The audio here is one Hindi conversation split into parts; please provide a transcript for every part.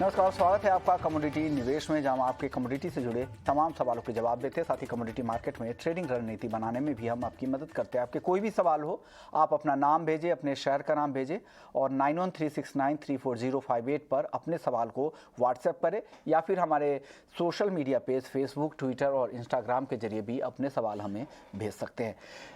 नमस्कार, स्वागत है आपका कमोडिटी निवेश में, जहां हम आपके कमोडिटी से जुड़े तमाम सवालों के जवाब देते हैं। साथ ही कमोडिटी मार्केट में ट्रेडिंग रणनीति बनाने में भी हम आपकी मदद करते हैं। आपके कोई भी सवाल हो, आप अपना नाम भेजें, अपने शहर का नाम भेजें और 9136934058 पर अपने सवाल को व्हाट्सएप करें या फिर हमारे social media page Facebook, Twitter और इंस्टाग्राम के जरिए भी अपने सवाल हमें भेज सकते हैं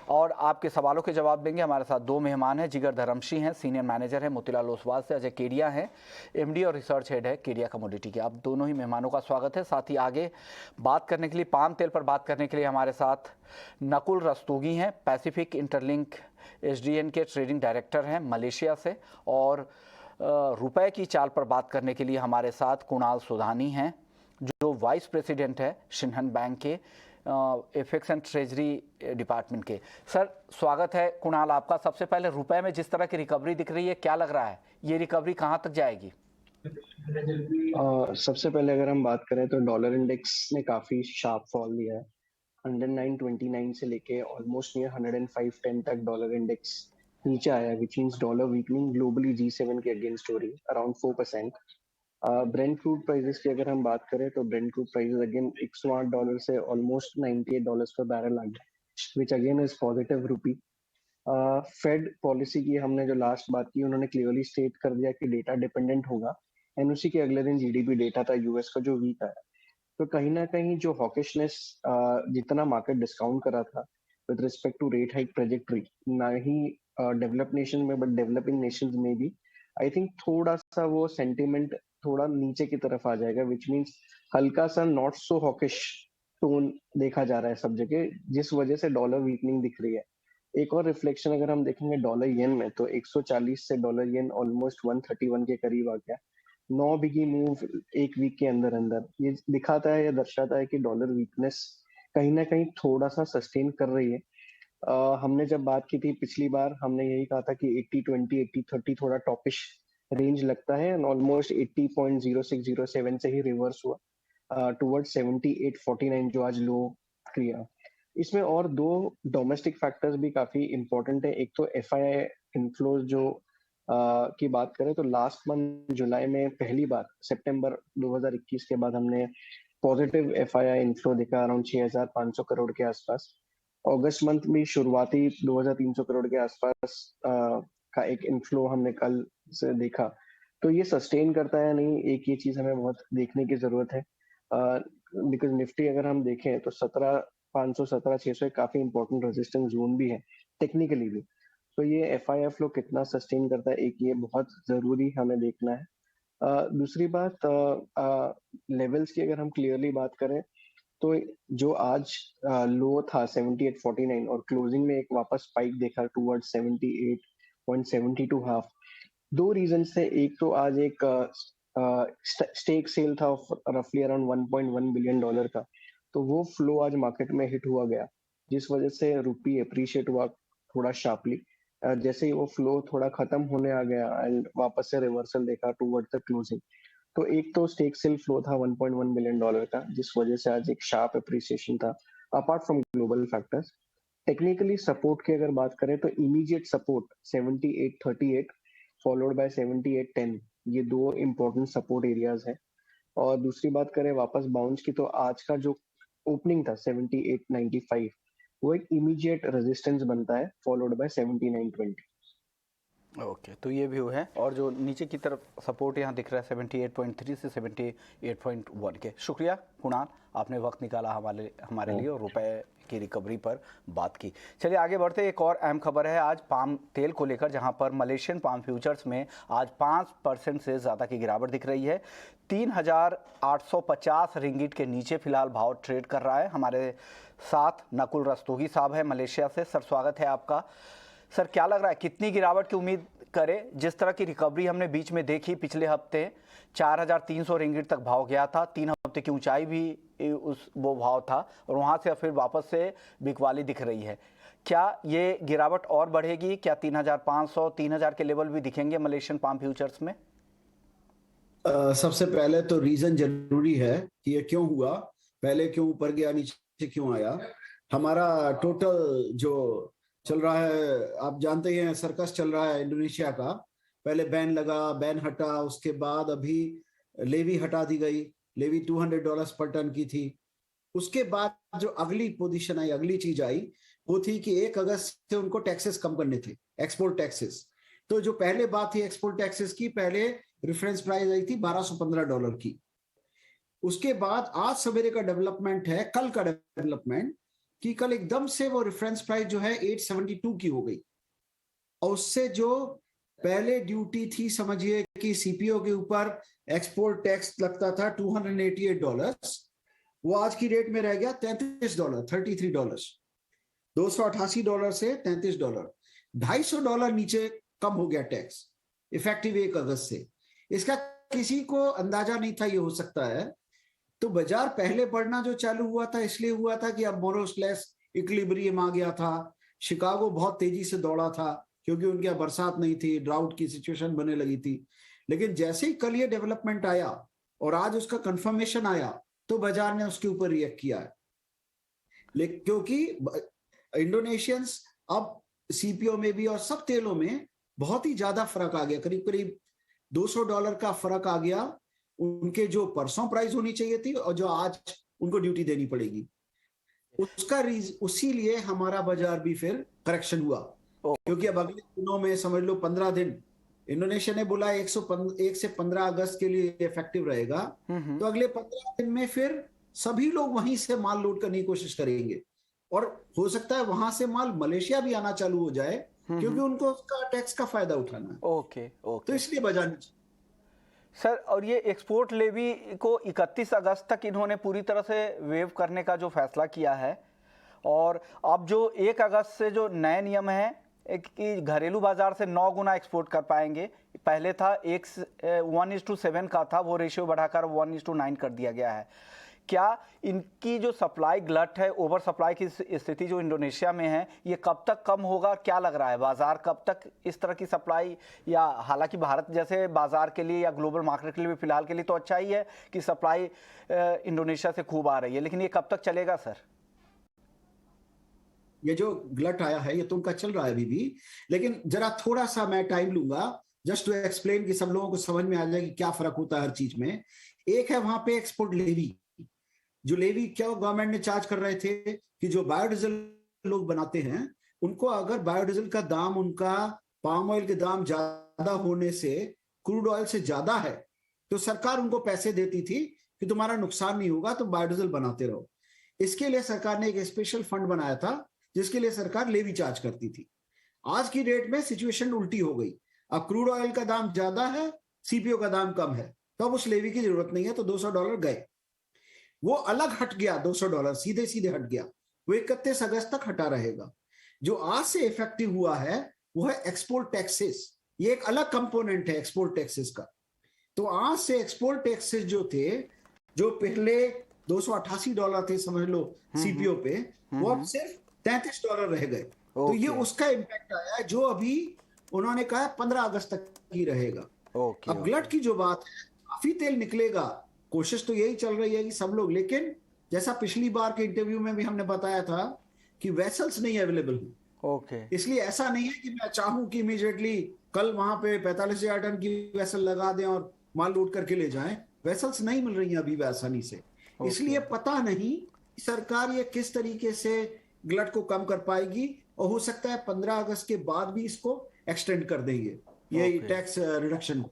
और आपके सवालों के जवाब देंगे। हमारे साथ दो मेहमान हैं। जिगर धर्मशी हैं, सीनियर मैनेजर हैं मोतीलाल ओसवाल से। अजय केडिया हैं, एमडी और रिसर्च हेड है केडिया कमोडिटी के। आप दोनों ही मेहमानों का स्वागत है। साथ ही आगे बात करने के लिए, पाम तेल पर बात करने के लिए हमारे साथ नकुल रस्तोगी हैं, पैसिफिक इंटरलिंक एसडीएन के ट्रेडिंग डायरेक्टर हैं मलेशिया से। और रुपए की चाल पर बात करने के लिए हमारे साथ कुणाल सुधानी हैं, जो वाइस प्रेसिडेंट है शिन्हन बैंक के एफएक्स एंड ट्रेजरी डिपार्टमेंट के। सर, स्वागत है कुणाल आपका। सबसे पहले रुपए में जिस तरह की रिकवरी दिख रही है, क्या लग रहा है ये रिकवरी कहाँ तक जाएगी? सबसे पहले अगर हम बात करें तो डॉलर इंडेक्स ने काफी शार्प फॉल दिया है। 109.29 से लेके ऑलमोस्ट नियर 105.10 तक डॉलर इंडेक्स नीचे आया, which means dollar weakening globally G7 के अगेंस्ट हो रही है अराउंड 4%। ब्रेंट क्रूड प्राइसेस की अगर हम बात करें तो ब्रेंट क्रूड प्राइसेस अगेन $108 से ऑलमोस्ट $98 पर बैरल आ गया, विच अगेन इज पॉजिटिव रूपी। फेड पॉलिसी की हमने जो लास्ट बात की, उन्होंने क्लियरली स्टेट कर दिया कि डेटा डिपेंडेंट होगा एंड उसी के अगले दिन जीडीपी डेटा था यूएस का जो वीक आया। तो कहीं ना कहीं जो हॉकिशनेस जितना मार्केट डिस्काउंट करा था with respect to rate hike trajectory, ना ही डेवलप नेशन में बट डेवलपिंग नेशंस में भी आई थिंक थोड़ा सा वो सेंटिमेंट थोड़ा नीचे की तरफ आ जाएगा, विच मीन्स हल्का सा नॉट सो हॉकिश टोन देखा जा रहा है सब जगह, जिस वजह से डॉलर वीकनिंग दिख रही है। एक और रिफ्लेक्शन अगर हम देखेंगे डॉलर येन में, तो 140 से डॉलर येन ऑलमोस्ट 131 के करीब आ गया। 9 बिगी मूव एक वीक के अंदर अंदर, ये दिखाता है या दर्शाता है कि डॉलर वीकनेस कहीं ना कहीं थोड़ा सा सस्टेन कर रही है। हमने जब बात की थी पिछली बार, हमने यही कहा था कि 80-20 80-30 थोड़ा टॉपिश रेंज लगता है एंड ऑलमोस्ट 80.0607 से ही रिवर्स हुआ टुवर्ड 78.49 जो आज लो किया। इसमें और दो डोमेस्टिक फैक्टर्स भी काफी इंपॉर्टेंट है। एक तो एफआईआई इनफ्लोज जो की बात करें तो लास्ट मंथ जुलाई में पहली बार सितंबर 2021 के बाद हमने पॉजिटिव एफआईआई इनफ्लो देखा अराउंड 6,500 करोड़ के आसपास। अगस्त मंथ में शुरुआती 2,300 करोड़ के आसपास का एक इनफ्लो हमने कल से देखा। तो ये सस्टेन करता है नहीं, एक ये चीज हमें बहुत देखने की जरूरत है। बिकॉज निफ्टी अगर हम देखें तो 17,500 17,600 काफी इंपॉर्टेंट रेजिस्टेंस जोन भी है टेक्निकली भी। तो ये एफआईआई फ्लो कितना सस्टेन करता है, एक ये बहुत जरूरी हमें देखना है। दूसरी बात, लेवल्स की अगर हम क्लियरली बात करें तो जो आज लो था 78.49 और क्लोजिंग में एक वापस स्पाइक देखा टुवर्ड 78.72 हाफ। दो रीजन थे। एक तो आज एक स्टेक सेल था रफली अराउंड $1.1 बिलियन का, तो वो फ्लो आज मार्केट में हिट हुआ गया, जिस वजह से रुपी अप्रिशिएट हुआ थोड़ा शार्पली। जैसे ही वो फ्लो थोड़ा खत्म होने आ गया एंड वापस से रिवर्सल देखा टुवर्ड द क्लोजिंग, तो एक तो स्टेक सेल फ्लो था $1.1 बिलियन का, जिस वजह से आज एक शार्प अप्रिसिएशन था apart from global factors. Technically support की अगर बात करें तो इमीडिएट सपोर्ट 78.38 फॉलोड बाय 78.10, ये दो इंपॉर्टेंट सपोर्ट एरियाज है। और दूसरी बात करें वापस बाउंस की, तो आज का जो ओपनिंग था 78.95, वो एक इमीडिएट रेजिस्टेंस बनता है फॉलोड बाय 79.20। ओके, तो ये व्यू है। और जो नीचे की तरफ सपोर्ट यहाँ दिख रहा है 78.3 से 78.1 के। शुक्रिया कुणाल, आपने वक्त निकाला हमारे लिए और रुपए की रिकवरी पर बात की। चलिए आगे बढ़ते। एक और अहम खबर है आज पाम तेल को लेकर, जहां पर मलेशियन पाम फ्यूचर्स में आज 5% से ज़्यादा की गिरावट दिख रही है। 3,850 रिंगिट के नीचे फिलहाल भाव ट्रेड कर रहा है। हमारे साथ नकुल रस्तोगी साहब है मलेशिया से। सर, स्वागत है आपका। सर, क्या लग रहा है कितनी गिरावट की उम्मीद करें? जिस तरह की रिकवरी हमने बीच में देखी पिछले हफ्ते, 4,300 रिंगिट तक भाव गया था, 3 हफ्ते की ऊंचाई भी वो भाव था और वहां से फिर वापस से बिकवाली दिख रही है। क्या ये गिरावट और बढ़ेगी? क्या 3,500 3,000 के लेवल भी दिखेंगे मलेशियन पाम फ्यूचर्स में? सबसे पहले तो रीजन जरूरी है कि ये क्यों हुआ, पहले क्यों ऊपर गया, नीचे क्यों आया। हमारा टोटल जो चल रहा है, आप जानते ही हैं, सर्कस चल रहा है इंडोनेशिया का। पहले बैन लगा, बैन हटा, उसके बाद अभी लेवी हटा दी गई, लेवी $200 पर टन की थी। उसके बाद जो अगली पोजीशन आई, अगली चीज आई, वो थी कि 1 अगस्त से उनको टैक्सेस कम करने थे, एक्सपोर्ट टैक्सेस। तो जो पहले बात थी एक्सपोर्ट टैक्सेस की, पहले रेफरेंस प्राइस आई थी $1215 की। उसके बाद आज सवेरे का डेवलपमेंट है, कल का डेवलपमेंट, कि कल एकदम से वो रेफरेंस प्राइस जो है 872 की हो गई। और उससे जो पहले ड्यूटी थी, समझिए कि सीपीओ के ऊपर एक्सपोर्ट टैक्स लगता था $288, वो आज की रेट में रह गया $33, $33। $288 से $33, $250 नीचे कम हो गया टैक्स इफेक्टिव 1 अगस्त से। इसका किसी को अंदाजा नहीं था ये हो सकता है। तो बाजार पहले बढ़ना जो चालू हुआ था इसलिए हुआ था कि अब मोरोस्लेस इक्विलिब्रियम आ गया था। शिकागो बहुत तेजी से दौड़ा था क्योंकि उनके यहाँ बरसात नहीं थी, ड्राउट की सिचुएशन बनने लगी थी। लेकिन जैसे ही कल ये डेवलपमेंट आया और आज उसका कंफर्मेशन आया तो बाजार ने उसके ऊपर रिएक्ट किया है। लेकिन क्योंकि इंडोनेशियंस अब सीपीओ में भी और सब तेलों में बहुत ही ज्यादा फर्क आ गया, करीब करीब $200 का फर्क आ गया उनके जो परसों प्राइस होनी चाहिए थी और जो आज उनको ड्यूटी देनी पड़ेगी। उसका उसी लिए हमारा बाजार भी फिर करेक्शन हुआ, क्योंकि अब अगले दिनों में समझ लो 15 दिन, इंडोनेशिया ने बोला 1 से 15 अगस्त के लिए इफेक्टिव रहेगा। तो अगले 15 दिन में फिर सभी लोग वहीं से माल लोड करने की कोशिश करेंगे और हो सकता है वहां से माल मलेशिया भी आना चालू हो जाए क्योंकि उनको उसका टैक्स का फायदा उठाना है। ओके। तो इसलिए बाजार सर, और ये एक्सपोर्ट लेवी को 31 अगस्त तक इन्होंने पूरी तरह से वेव करने का जो फैसला किया है, और अब जो 1 अगस्त से जो नए नियम है कि घरेलू बाजार से 9 गुना एक्सपोर्ट कर पाएंगे। पहले था 1:7 का था, वो रेशियो बढ़ाकर 1:9 कर दिया गया है। क्या इनकी जो सप्लाई गलत है, ओवर सप्लाई की स्थिति जो इंडोनेशिया में है, ये कब तक कम होगा? क्या लग रहा है बाजार कब तक इस तरह की सप्लाई, या हालांकि भारत जैसे बाजार के लिए या ग्लोबल मार्केट के लिए भी फिलहाल के लिए तो अच्छा ही है कि सप्लाई इंडोनेशिया से खूब आ रही है, लेकिन ये कब तक चलेगा सर? ये जो गलत आया है ये तो उनका चल रहा है अभी भी, लेकिन जरा थोड़ा सा मैं टाइम लूंगा जस्ट टू एक्सप्लेन कि सब लोगों को समझ में आ जाए कि क्या फर्क होता है हर चीज में। एक है वहां पे एक्सपोर्ट लेवी, जो लेवी क्या गवर्नमेंट ने चार्ज कर रहे थे कि जो बायोडीजल लोग बनाते हैं उनको अगर बायोडीजल का दाम उनका पाम ऑयल के दाम ज्यादा होने से क्रूड ऑयल से ज्यादा है तो सरकार उनको पैसे देती थी कि तुम्हारा नुकसान नहीं होगा, तुम बायोडीजल बनाते रहो। इसके लिए सरकार ने एक स्पेशल फंड बनाया था जिसके लिए सरकार लेवी चार्ज करती थी। आज की डेट में सिचुएशन उल्टी हो गई, अब क्रूड ऑयल का दाम ज्यादा है, सीपीओ का दाम कम है, तो अब उस लेवी की जरूरत नहीं है, तो $200 गए। वो अलग हट गया, $200 सीधे सीधे हट गया, वो 31 अगस्त तक हटा रहेगा। जो आज से इफेक्टिव हुआ है वो है एक्सपोर्ट टैक्सेस, ये एक अलग कंपोनेंट है एक्सपोर्ट टैक्सेस का। तो आज से एक्सपोर्ट टैक्सेस जो थे, जो पहले $288 थे समझ लो सीपीओ पे, वो अब सिर्फ $33 रह गए। तो ये उसका इम्पैक्ट आया है जो अभी उन्होंने कहा 15 अगस्त तक ही रहेगा। अब गलत की जो बात है, काफी तेल निकलेगा, कोशिश तो यही चल रही है कि सब लोग, लेकिन जैसा पिछली बार के इंटरव्यू में भी हमने बताया था कि वेसल्स नहीं अवेलेबल है। इसलिए ऐसा नहीं है कि मैं चाहूं कि इमीडिएटली कल वहां पे 45,000 टन की वेसल लगा दें और माल लोड करके ले जाएं। वेसल्स नहीं मिल रही हैं अभी भी आसानी से। इसलिए पता नहीं सरकार ये किस तरीके से गलत को कम कर पाएगी, और हो सकता है 15 अगस्त के बाद भी इसको एक्सटेंड कर देंगे ये टैक्स रिडक्शन।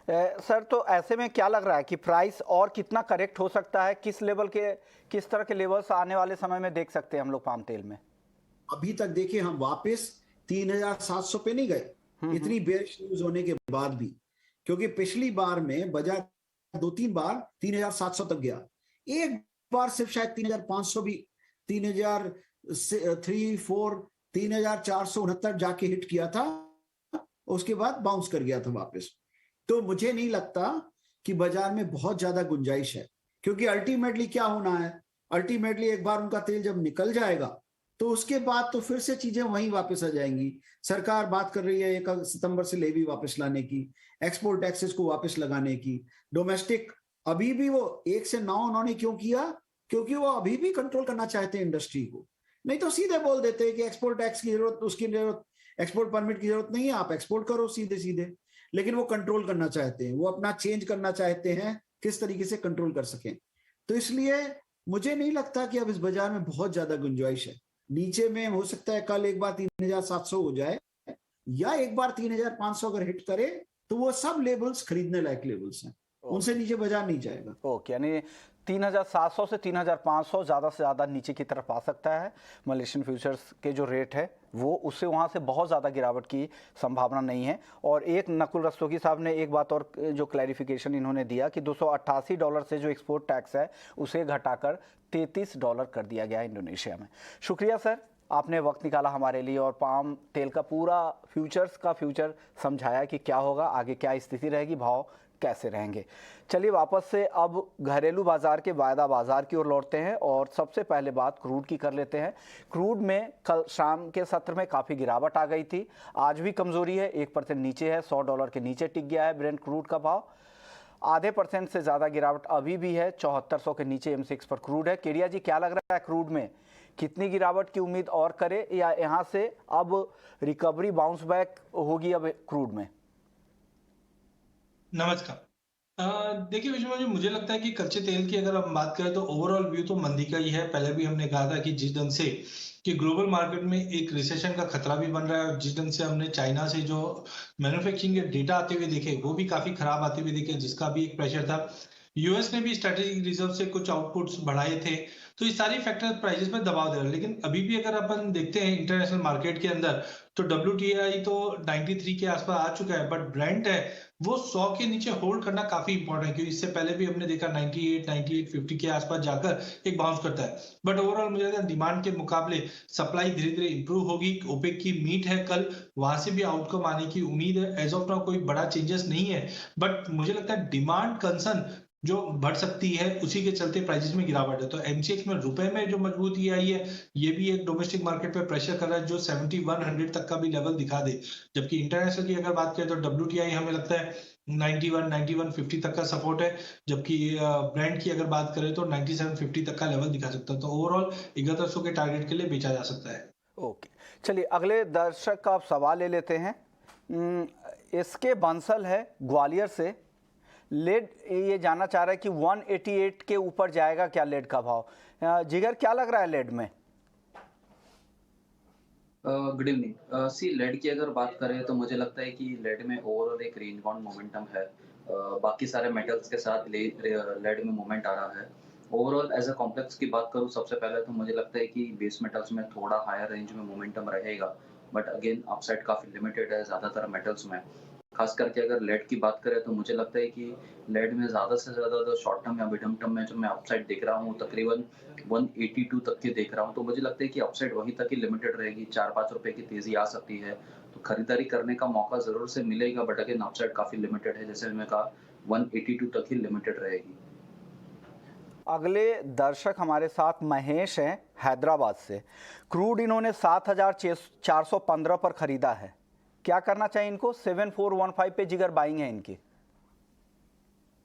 सर, तो ऐसे में क्या लग रहा है कि प्राइस और कितना करेक्ट हो सकता है? किस लेवल के, किस तरह के लेवल्स आने वाले समय में देख सकते हैं हम लोग पाम तेल में? अभी तक देखिए हम वापस 3,700 पे नहीं गए, इतनी बेयरिश न्यूज होने के बाद भी, क्योंकि पिछली बार में बाजार 2-3 बार 3,700 तक गया, एक बार सिर्फ शायद 3,500 भी, 3,469 जाके हिट किया था, उसके बाद बाउंस कर गया था वापस। तो मुझे नहीं लगता कि बाजार में बहुत ज्यादा गुंजाइश है, क्योंकि अल्टीमेटली क्या होना है, अल्टीमेटली एक बार उनका तेल जब निकल जाएगा तो उसके बाद तो फिर से चीजें वहीं वापस आ जाएंगी। सरकार बात कर रही है 1 सितंबर से लेवी वापस लाने की, एक्सपोर्ट टैक्सेस को वापस लगाने की, डोमेस्टिक अभी भी वो 1 से 9 उन्होंने क्यों किया, क्योंकि वो अभी भी कंट्रोल करना चाहते हैं इंडस्ट्री को। नहीं तो सीधे बोल देते हैं कि एक्सपोर्ट टैक्स की जरूरत, उसकी जरूरत, एक्सपोर्ट परमिट की जरूरत नहीं है, आप एक्सपोर्ट करो सीधे सीधे। लेकिन वो कंट्रोल करना चाहते हैं, वो अपना चेंज करना चाहते हैं, किस तरीके से कंट्रोल कर सकें। तो इसलिए मुझे नहीं लगता कि अब इस बाजार में बहुत ज्यादा गुंजाइश है। नीचे में हो सकता है कल एक बार 3700 हो जाए, या एक बार 3500 अगर हिट करे तो वो सब लेवल्स खरीदने लायक लेवल्स हैं, उनसे नीचे बाजार नहीं जाएगा। ओके, यानी 3700 से 3500 ज़्यादा से ज़्यादा नीचे की तरफ आ सकता है। मलेशियन फ्यूचर्स के जो रेट है वो उससे वहाँ से बहुत ज़्यादा गिरावट की संभावना नहीं है। और एक नकुल रस्तोगी साहब ने एक बात और जो क्लैरिफिकेशन इन्होंने दिया कि $288 से जो एक्सपोर्ट टैक्स है उसे घटाकर $33 कर दिया गया इंडोनेशिया में। शुक्रिया सर, आपने वक्त निकाला हमारे लिए और पाम तेल का पूरा फ्यूचर्स का फ्यूचर समझाया कि क्या होगा आगे, क्या स्थिति रहेगी, भाव कैसे रहेंगे। चलिए वापस से अब घरेलू बाजार के वायदा बाजार की ओर लौटते हैं और सबसे पहले बात क्रूड की कर लेते हैं। क्रूड में कल शाम के सत्र में काफ़ी गिरावट आ गई थी, आज भी कमज़ोरी है, 1% नीचे है, $100 के नीचे टिक गया है ब्रेंट क्रूड का भाव। आधे % से ज़्यादा गिरावट अभी भी है, 7400 के नीचे M6 पर क्रूड है। केडिया जी, क्या लग रहा है क्रूड में कितनी गिरावट की उम्मीद और करे, या यहाँ से अब रिकवरी बाउंस बैक होगी अब क्रूड में? नमस्कार। देखिए विष्णु जी, मुझे लगता है कि कच्चे तेल की अगर हम बात करें तो ओवरऑल व्यू तो मंदी का ही है। पहले भी हमने कहा था कि जिस ढंग से कि ग्लोबल मार्केट में एक रिसेशन का खतरा भी बन रहा है, और जिस ढंग से हमने चाइना से जो मैन्युफैक्चरिंग के डेटा आते हुए देखे वो भी काफी खराब आते हुए देखे, जिसका भी एक प्रेशर था। यूएस ने भी स्ट्रेटेजिक रिजर्व से कुछ आउटपुट्स बढ़ाए थे, तो ये सारी फैक्टर प्राइसेस में दबाव दे रहे हैं। लेकिन अभी भी अगर अपन देखते हैं इंटरनेशनल मार्केट के अंदर, तो WTI तो 93 के आसपास आ चुका है, बट ब्रेंट है वो 100 के नीचे होल्ड करना काफी इंपॉर्टेंट है, क्योंकि इससे पहले भी हमने देखा 98-50 के आसपास जाकर एक बाउंस करता है। बट ओवरऑल मुझे लगता है डिमांड के मुकाबले सप्लाई धीरे धीरे इंप्रूव होगी। ओपेक की मीट है कल, वहां से भी आउटकम आने की उम्मीद है। एज ऑफ नाउ कोई बड़ा चेंजेस नहीं है, बट मुझे लगता है डिमांड कंसर्न जो बढ़ सकती है उसी के चलते प्राइसेस में गिरावट है। तो MCX में रुपए में जो मजबूती आई है, ये भी एक डोमेस्टिक मार्केट पे प्रेशर कर रहा है जो 7100 तक का भी लेवल दिखा दे। जबकि इंटरनेशनल की अगर बात करें तो WTI हमें लगता है 91-9150 तक का सपोर्ट है, जबकि ब्रेंट की अगर बात करें तो 9750 तक का लेवल दिखा सकता है। तो ओवरऑल 7100 के टारगेट के लिए बेचा जा सकता है। ओके, चलिए अगले दर्शक का आप सवाल ले लेते हैं। इसके बंसल है ग्वालियर से। लेड ये जानना चाह रहा है कि 188 के ऊपर जाएगा क्या लेड का भाव? जिगर, क्या लग रहा है लेड में? Good evening. सी लेड की अगर बात करें तो मुझे लगता है कि लेड में ओवरऑल एक रेंज बाउंड मोमेंटम है। बाकी सारे मेटल्स के साथ लेड में मोमेंट आ रहा है। ओवरऑल एज अ कॉम्प्लेक्स की बात करूँ, सबसे पहले तो मुझे लगता है कि बेस मेटल्स में थोड़ा हायर रेंज में मोमेंटम रहेगा, बट अगेन अपसाइड काफ़ी लिमिटेड है ज़्यादातर मेटल्स में। खास करके अगर लेड की बात करें तो मुझे लगता है कि लेड में ज़्यादा से ज़्यादा जो शॉर्ट टर्म या मिडियम टर्म में जो मैं अपसाइड देख रहा हूँ तकरीबन 182 तक के देख रहा हूँ। तो मुझे लगता है कि अपसाइड वहीं तक ही लिमिटेड रहेगी, 4-5 रुपए की तेजी आ सकती है, तो खरीदारी करने का मौका जरूर से मिलेगा, बट अगेन अपसाइड काफी लिमिटेड है। जैसे मैं कहा 182 तक ही लिमिटेड रहेगी। अगले दर्शक हमारे साथ महेश हैं हैदराबाद से। क्रूड इन्होंने 7415 पर खरीदा है, क्या करना चाहिए इनको? 7415 पे जिगर बाइंग है इनकी।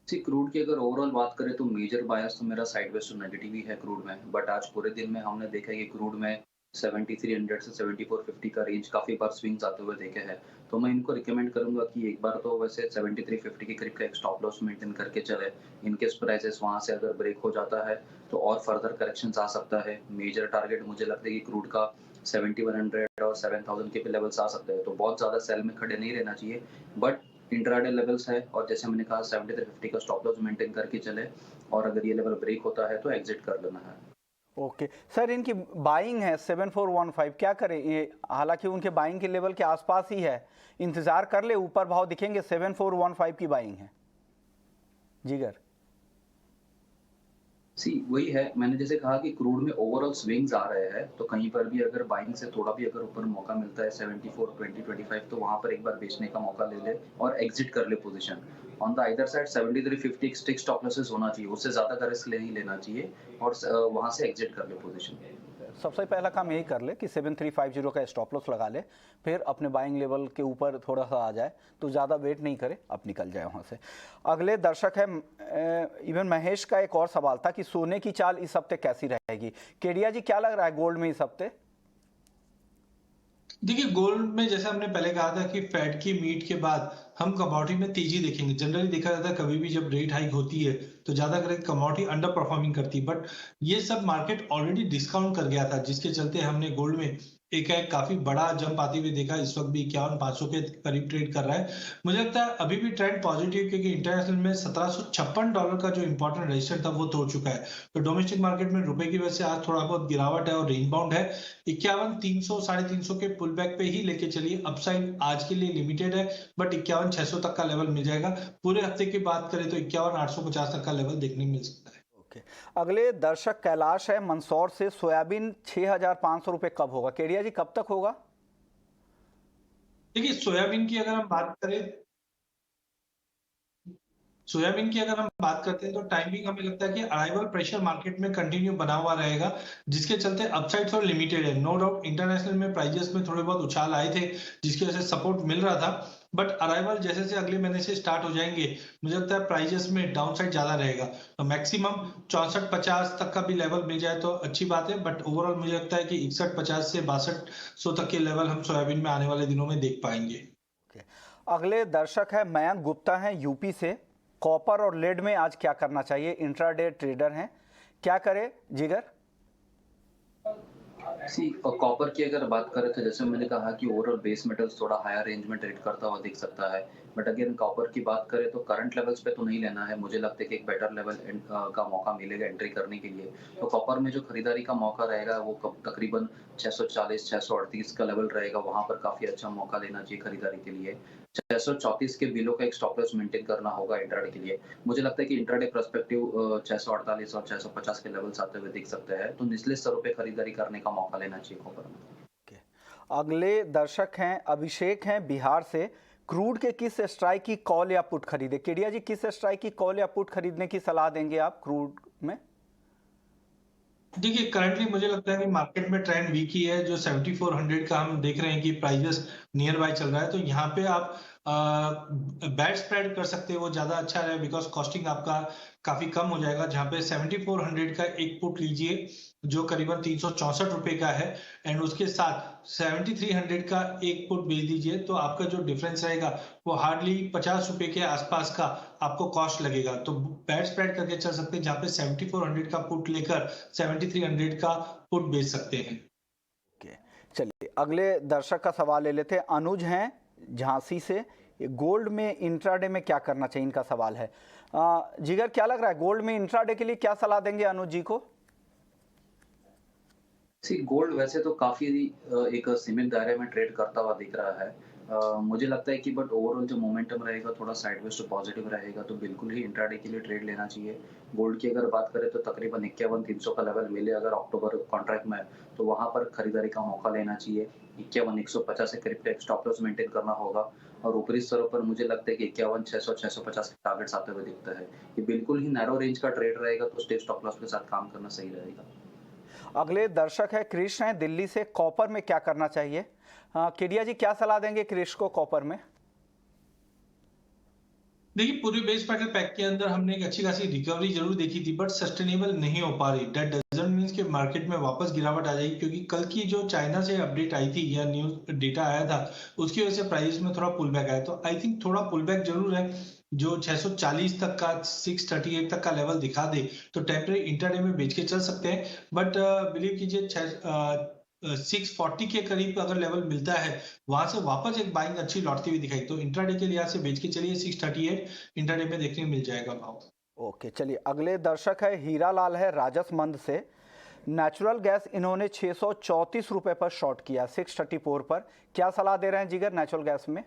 सी क्रूड की अगर ओवरऑल बात करें तो मेजर बायस तो मेरा साइडवेज टू नेगेटिव ही है क्रूड में, बट आज पूरे दिन में हमने देखा है कि क्रूड में 7300 से 7450 का रेंज काफी बार स्विंग्स आते हुए देखे हैं। तो मैं इनको रिकमेंड करूंगा कि एक बार तो वैसे 7350 के करीब का एक स्टॉप लॉस मेंटेन करके चले। इनकेस प्राइसेस वहां से अगर ब्रेक हो जाता है तो और फर्दर करेक्शंस आ सकता है। मेजर टारगेट मुझे लगता है कि क्रूड का 7100 और 7000 के लेवल्स आ सकते हैं, तो बहुत ज्यादा सेल में खड़े नहीं रहना चाहिए, बट इंट्राडे लेवल्स है और जैसे मैंने कहा 7350 का स्टॉप लॉस मेंटेन करके चले, और अगर ये लेवल ब्रेक होता है तो एग्जिट कर लेना है। ओके सर, इनकी बाइंग है 7415, क्या करें? ये हालांकि उनके बाइंग के लेवल के आसपास ही है, इंतजार कर ले, ऊपर भाव दिखेंगे। 7415 की बाइंग है जिगर। सी वही है, मैंने जैसे कहा कि क्रूड में ओवरऑल स्विंग्स आ रहे हैं, तो कहीं पर भी अगर बाइंग से थोड़ा भी अगर ऊपर मौका मिलता है 74-20-25, तो वहां पर एक बार बेचने का मौका ले ले और एग्जिट कर ले position. On the other side 7350 stick stop losses होना चाहिए, उससे ज्यादा का रिस्क नहीं लेना चाहिए और वहां से एग्जिट कर ले पोजीशन। सबसे पहला काम यही कर ले कि 7350 का स्टॉप लॉस लगा ले, फिर अपने बाइंग लेवल के ऊपर थोड़ा सा आ जाए तो ज़्यादा वेट नहीं करे, अब निकल जाए वहाँ से। अगले दर्शक है इवन महेश का एक और सवाल था कि सोने की चाल इस हफ्ते कैसी रहेगी? केडिया जी, क्या लग रहा है गोल्ड में इस हफ्ते? देखिए गोल्ड में जैसे हमने पहले कहा था कि फेड की मीट के बाद हम कमोडिटी में तेजी देखेंगे। जनरली देखा जाता है कभी भी जब रेट हाइक होती है तो ज्यादा करके कमोडिटी अंडर परफॉर्मिंग करती है, बट ये सब मार्केट ऑलरेडी डिस्काउंट कर गया था, जिसके चलते हमने गोल्ड में एक काफी बड़ा जंप आते हुए देखा। इस वक्त भी 51,500 के करीब ट्रेड कर रहा है। मुझे लगता है अभी भी ट्रेंड पॉजिटिव, क्योंकि इंटरनेशनल में $1756 का जो इंपॉर्टेंट रेजिस्टेंस था वो तोड़ चुका है। तो डोमेस्टिक मार्केट में रुपए की वजह से आज थोड़ा बहुत गिरावट है और रेंज बाउंड है। 51,300 350 के पुल बैक पे ही लेके चलिए। अपसाइड आज के लिए लिमिटेड है, बट 51,600 तक का लेवल मिल जाएगा। पूरे हफ्ते की बात करें तो 51,850 तक का लेवल देखने मिल सकता है। ओके, अगले दर्शक कैलाश है मंदसौर से, सोयाबीन 6,500 रुपये कब होगा? केडिया जी कब तक होगा? देखिए सोयाबीन की अगर हम बात करते हैं तो टाइमिंग हमें लगता है कि अराइवल प्रेशर मार्केट में कंटिन्यू बना हुआ रहेगा, जिसके चलते अपसाइड और लिमिटेड है। नो डाउट इंटरनेशनल में प्राइजेस में थोड़े बहुत उछाल आए थे, जिसकी वजह से सपोर्ट मिल रहा था, बट अराइवल जैसे से अगले महीने से स्टार्ट हो जाएंगे, मुझे लगता है प्राइजेस में डाउन साइड ज्यादा रहेगा। तो मैक्सिमम 64-50 तक का भी लेवल मिल जाए तो अच्छी बात है, बट ओवरऑल मुझे लगता है कि 61-50 से 6200 तक के लेवल हम सोयाबीन में आने वाले दिनों में देख पाएंगे। ओके, अगले दर्शक है मयंक गुप्ता हैं यूपी से, कॉपर और लेड में आज क्या करना चाहिए? इंट्राडे ट्रेडर हैं, क्या करे जिगर? कॉपर की अगर बात करें तो जैसे मैंने कहा कि ओवरऑल बेस मेटल्स थोड़ा हायर रेंज में ट्रेड करता हुआ दिख सकता है, बट अगेन कॉपर की बात करें तो करंट लेवल्स पे तो नहीं लेना है। मुझे लगता है कि एक बेटर लेवल का मौका मिलेगा एंट्री करने के लिए। तो कॉपर में जो खरीदारी का मौका रहेगा वो तकरीबन 640-638 का लेवल रहेगा, वहां पर काफी अच्छा मौका लेना चाहिए खरीदारी के लिए। 634 के बिलो का एक स्टॉप लॉस मेंटेन करना होगा इंट्राडे के लिए। मुझे लगता है कि इंट्राडे पर्सपेक्टिव 648 और 650 के लेवल्स आते हुए दिख सकते हैं, तो निचले स्तरों पे खरीदारी करने का मौका लेना चाहिए कॉपर में। ओके, अगले दर्शक हैं अभिषेक हैं बिहार से, क्रूड के किस स्ट्राइक की कॉल या पुट खरीदे? केडिया जी किस स्ट्राइक की कॉल या पुट खरीदने की सलाह देंगे आप क्रूड में? देखिए करंटली मुझे लगता है कि मार्केट में ट्रेंड वीक ही है। जो 7400 का हम देख रहे हैं कि प्राइजेस नियर बाय चल रहा है, तो यहाँ पे आप बैट स्प्रेड कर सकते हो, वो ज्यादा अच्छा है, बिकॉज कॉस्टिंग आपका काफी कम हो जाएगा। जहाँ पे 7400 का एक पुट लीजिए जो करीबन 364 रुपए का है, एंड उसके साथ 7300 का एक पुट बेच दीजिए, तो आपका जो डिफरेंस रहेगा वो हार्डली 50 रुपए के आसपास का आपको कॉस्ट लगेगा। तो बैट स्प्रेड करके चल सकते हैं, जहाँ पे 7400 का पुट लेकर 7300 का पुट बेच सकते हैं। ओके, चलिए अगले दर्शक का सवाल ले लेते हैं। अनुज हैं झांसी से, गोल्ड में इंट्राडे में क्या करना चाहिए, इनका सवाल है। जिगर क्या लग रहा है गोल्ड में इंट्राडे के लिए क्या सलाह देंगे अनुज जी को? गोल्ड वैसे तो काफी एक सीमित दायरे में ट्रेड करता हुआ दिख रहा है। मुझे लगता है कि बट ओवरऑल जो मोमेंटम रहेगा थोड़ा साइडवेज टू पॉजिटिव रहेगा, तो बिल्कुल ही इंट्राडे के लिए ट्रेड लेना चाहिए। गोल्ड की अगर बात करें तो तकरीबन 51,300 का लेवल मिले अगर अक्टूबर कॉन्ट्रैक्ट में, तो वहां पर खरीदारी का मौका लेना चाहिए। 51,150 से करीब एक स्टॉप लॉस मेंटेन करना होगा, और ऊपरी स्तरों पर मुझे लगता है कि 51,600-650 के टारगेट्स आते हुए दिखता है। ये बिल्कुल ही नैरो रेंज का ट्रेड रहेगा, तो स्टेप स्टॉप लॉस के साथ काम करना सही रहेगा। अगले दर्शक है कृष्ण है दिल्ली से, कॉपर में क्या करना चाहिए? केडिया जी क्या सलाह देंगे कृष्ण को कॉपर में? देखिए पूरी बेस मेटल पैक के अंदर हमने एक अच्छी खासी रिकवरी जरूर देखी थी, बट सस्टेनेबल नहीं हो पा रही। दैट डजंट मींस कि मार्केट में वापस गिरावट आ जाएगी, क्योंकि कल की जो चाइना से अपडेट आई थी या न्यूज डेटा आया था, उसकी वजह से प्राइस में थोड़ा पुल बैक आया। तो आई थिंक थोड़ा पुल बैक जरूर है। जो 640 तक का 638 तक का लेवल दिखा दे तो टेम्परेरी इंटरडे में बेच के चल सकते हैं, बट बिलीव कीजिए 640 के करीब अगर लेवल मिलता है, वहां से वापस एक बाइंग अच्छी लौटती हुई दिखाई, तो इंट्राडे के लिहाज से बेच के चलिए 638 इंट्राडे में देखने मिल जाएगा भाव। ओके, चलिए अगले दर्शक है हीरा लाल है राजसमंद से, नेचुरल गैस इन्होंने 634 रुपए पर शॉर्ट किया 634 पर, क्या सलाह दे रहे हैं जिगर नेचुरल गैस में?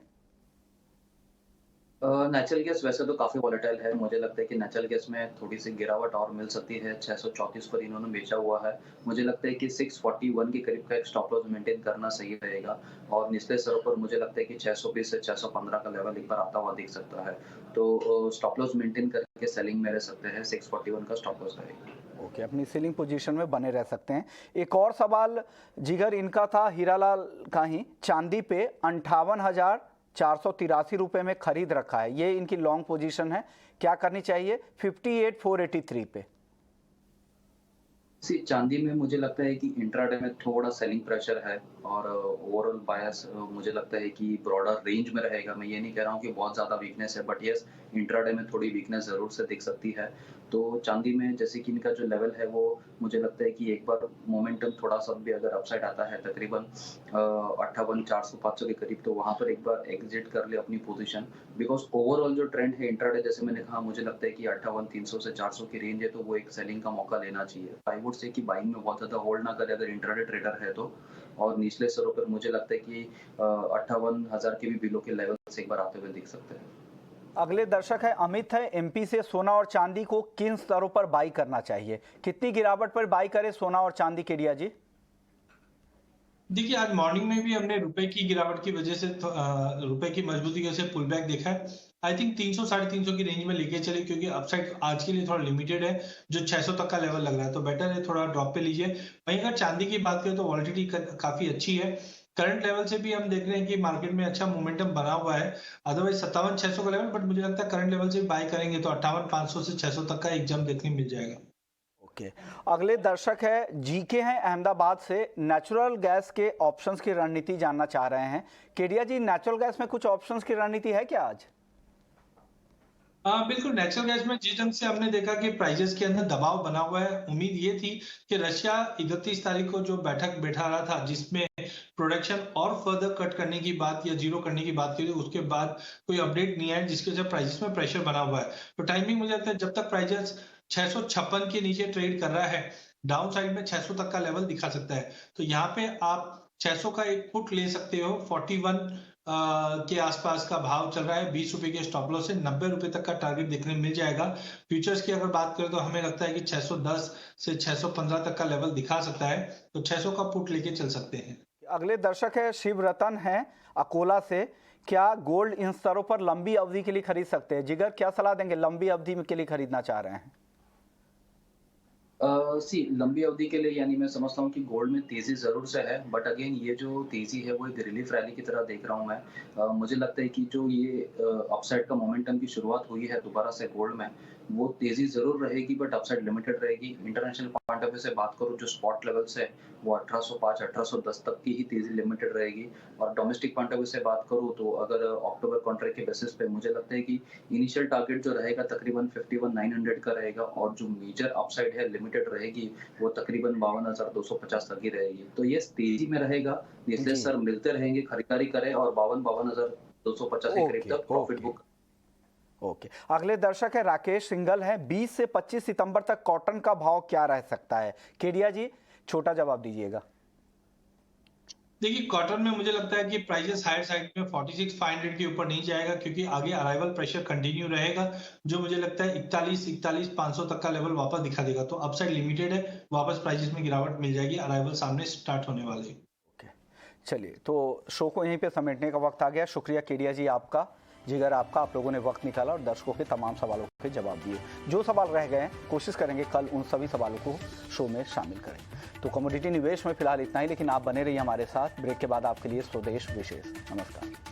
नेचुरल गैस वैसे तो काफी वॉलेटाइल है। मुझे लगता है कि नेचुरल गैस में थोड़ी सी गिरावट और मिल सकती है। 634 पर इन्होंने बेचा हुआ है। मुझे लगता है कि 641 के करीब का एक स्टॉप लॉस मेंटेन करना सही रहेगा, और निचले स्तरों पर मुझे लगता है कि 620 से 615 का लेवल एक बार आता हुआ दिख सकता है। तो स्टॉप लॉस मेंटेन करके सेलिंग में रह सकते हैं। 641 का स्टॉप लॉस रहेगा। ओके, अपनी सेलिंग पोजीशन में बने रह सकते हैं। एक और सवाल जिगर इनका था हीरालाल का ही, चांदी पे 58,483 रुपए में खरीद रखा है, ये इनकी लॉन्ग पोजीशन है, क्या करनी चाहिए 58,483 पे? चांदी में मुझे लगता है कि इंट्राडे में थोड़ा सेलिंग प्रेशर है और ओवरऑल बायस मुझे लगता है कि ब्रॉडर रेंज में रहेगा। मैं ये नहीं कह रहा हूँ कि बहुत ज़्यादा वीकनेस है, बट यस इंट्राडे में थोड़ी वीकनेस ज़रूर से दिख सकती है। तो चांदी में जैसे कि इनका जो लेवल है वो मुझे लगता है कि एक बार मोमेंटम थोड़ा सा भी अगर अपसाइड आता है तकरीबन 58,400-500 के करीब, तो वहाँ पर एक बार एग्जिट कर ले अपनी पोजीशन, बिकॉज ओवरऑल जो ट्रेंड है इंट्राडे जैसे मैंने कहा मुझे लगता है कि 58,300 से 400 की रेंज है, तो वो एक सेलिंग का मौका लेना चाहिए। आई वुड से कि बाइंग में बहुत ज़्यादा होल्ड ना करे अगर इंट्राडे ट्रेडर है तो, और निचले स्तरों पर मुझे लगता है कि 58,000 के भी बिलो के लेवल से एक बार आते हुए दिख सकते हैं। अगले दर्शक है अमित है एमपी से। सोना और चांदी को किन स्तरों पर बाई करना चाहिए, कितनी गिरावट पर बाई करे सोना और चांदी केडिया जी? देखिए आज मॉर्निंग में भी हमने रुपए की गिरावट की वजह से रुपए की मजबूती की वजह से पुल बैक देखा है। आई थिंक 300 350 की रेंज में लेके चले, क्योंकि अपसाइड आज के लिए थोड़ा लिमिटेड है, जो 600 तक का लेवल लग रहा है, तो बेटर है थोड़ा ड्रॉप पे लीजिए। वहीं अगर चांदी की बात करें तो वॉलिटिलिटी काफी अच्छी है। करंट लेवल से भी हम देख रहे हैं कि मार्केट में अच्छा मोमेंटम बना हुआ है। अदरवाइज 57,600 का लेवल, बट मुझे लगता है करंट लेवल से बाय करेंगे तो 58,500 से 600 तक का एक जंप देखने मिल जाएगा। ओके, अगले दर्शक है जीके हैं अहमदाबाद से। नेचुरल गैस के ऑप्शंस की रणनीति जानना चाह रहे हैं। केडिया जी, नेचुरल गैस में कुछ ऑप्शंस की रणनीति है क्या आज? बिल्कुल, नेचुरल गैस में जिस ढंग से हमने देखा कि प्राइजेस के अंदर दबाव बना हुआ है, उम्मीद ये थी कि रशिया 31 तारीख को जो बैठक बैठा रहा था जिसमें प्रोडक्शन और फर्दर कट करने की बात या जीरो करने की बात की थी, उसके बाद कोई अपडेट नहीं आया, जिसके वजह प्राइजेस में प्रेशर बना हुआ है। तो टाइमिंग मुझे लगता है जब तक प्राइजेस 656 के नीचे ट्रेड कर रहा है, डाउन साइड में 600 तक का लेवल दिखा सकता है। तो यहाँ पे आप 600 का एक पुट ले सकते हो। 41 के आसपास का भाव चल रहा है। 20 रुपए के स्टॉप लॉस से 90 रुपए तक का टारगेट देखने मिल जाएगा। फ्यूचर्स की अगर बात करें तो हमें लगता है कि 610 से 615 तक का लेवल दिखा सकता है, तो 600 का पुट लेके चल सकते हैं। अगले दर्शक है शिव रतन है अकोला से। क्या गोल्ड इन स्तरों पर लंबी अवधि के लिए खरीद सकते हैं? जिगर, क्या सलाह देंगे लंबी अवधि के लिए खरीदना चाह रहे हैं? लंबी अवधि के लिए यानी मैं समझता हूँ कि गोल्ड में तेजी जरूर से है, बट अगेन ये जो तेजी है वो एक रिलीफ रैली की तरह देख रहा हूँ मैं। मुझे लगता है कि जो ये अपसाइड का मोमेंटम की शुरुआत हुई है दोबारा से गोल्ड में, वो तेजी जरूर रहेगी बट अपसाइड लिमिटेड रहेगी। इंटरनेशनल पॉइंट ऑफ व्यू से बात करूँ जो स्पॉट लेवल्स है वो 1805 1810 तक की ही तेजी लिमिटेड रहेगी, और डोमेस्टिक पॉइंट ऑफ व्यू से बात करूँ तो अगर अक्टूबर कॉन्ट्रैक्ट के बेसिस पे मुझे लगता है कि इनिशियल टारगेट जो रहेगा तकरीबन 51,900 का रहेगा, और जो मेजर अपसाइड है लिमिटेड रहेगी वो तकरीबन 52,250 तक ही रहेगी। तो ये तेजी में रहेगा, इसलिए सर मिलते रहेंगे, खरीदारी करें और 52,250 के करीब तक प्रॉफिट बुक। ओके, अगले दर्शक है राकेश सिंगल है। 20 से 25 सितंबर तक कॉटन का भाव क्या रह सकता है? केडिया जी, छोटा जवाब दीजिएगा। देखिए कॉटन में मुझे लगता है कि प्राइजेस हायर साइड में 46,500 के ऊपर नहीं जाएगा, क्योंकि आगे अराइवल प्रेशर कंटिन्यू रहेगा, जो मुझे लगता है 41,500 तक का लेवल वापस दिखा देगा। तो अपसाइड लिमिटेड है, वापस प्राइजेस में गिरावट मिल जाएगी, अराइवल सामने स्टार्ट होने वाले। चलिए, तो शो को यहीं पे समेटने का वक्त आ गया। शुक्रिया केडिया जी आपका, जिगर आपका, आप लोगों ने वक्त निकाला और दर्शकों के तमाम सवालों के जवाब दिए। जो सवाल रह गए हैं कोशिश करेंगे कल उन सभी सवालों को शो में शामिल करें। तो कमोडिटी निवेश में फिलहाल इतना ही, लेकिन आप बने रहिए हमारे साथ। ब्रेक के बाद आपके लिए स्वदेश विशेष। नमस्कार।